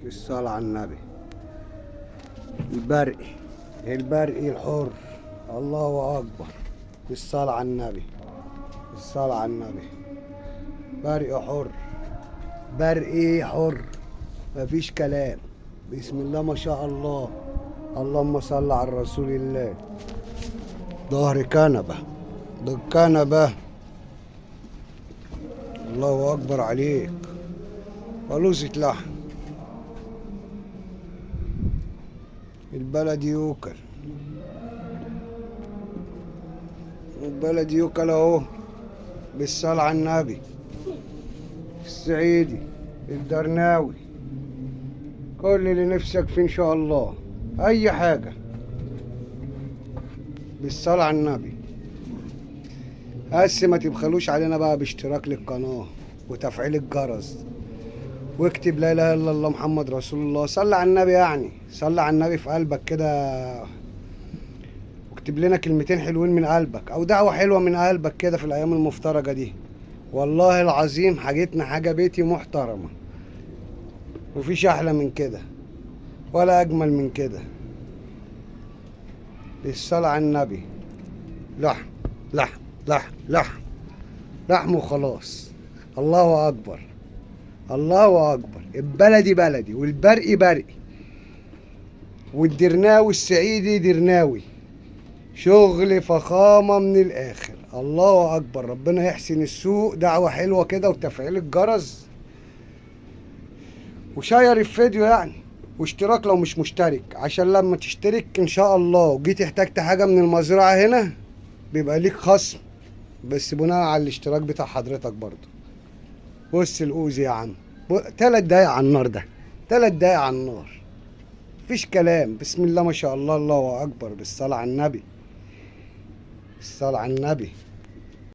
الصلاة على النبي. البرقي الحر. الله أكبر. الصلاة على النبي. الصلاة على النبي. برقي حر. برقي حر. مفيش كلام. بسم الله ما شاء الله. اللهم صل على رسول الله. ظهر كنبة. ده الكنبة. الله أكبر عليك. فلوسة لحم. البلد يوكل. البلد يوكل اهو. بالصلاة على النبي. الصعيدي. الدرناوي. كل اللي نفسك فيه ان شاء الله. اي حاجة. بالصلاة على النبي. بس ما تبخلوش علينا بقى باشتراك للقناة وتفعيل الجرس، واكتب لا اله الا الله محمد رسول الله. صلي على النبي، يعني صلي على النبي في قلبك كده، واكتب لنا كلمتين حلوين من قلبك او دعوة حلوة من قلبك كده في الايام المفترجة دي. والله العظيم حاجتنا حاجة بيتي محترمة، مفيش احلى من كده ولا اجمل من كده. الصلاة على النبي. لحم لحم لحم لحم لحم وخلاص. الله اكبر. الله اكبر. البلدي بلدي والبرقي برقي والدرناوي الصعيدي درناوي. شغل فخامة من الاخر. الله اكبر. ربنا يحسن السوق. دعوة حلوة كده وتفعيل الجرس وشير الفيديو يعني، واشتراك لو مش مشترك، عشان لما تشترك ان شاء الله وجيت احتجت حاجة من المزرعة هنا بيبقى ليك خصم، بس بناء على الاشتراك بتاع حضرتك برضو. بص الأوزي يا عم. 3 دقايق على النار. ده 3 دقايق على النار. مفيش كلام. بسم الله ما شاء الله. الله أكبر. بالصلاة على النبي. الصلاة على النبي.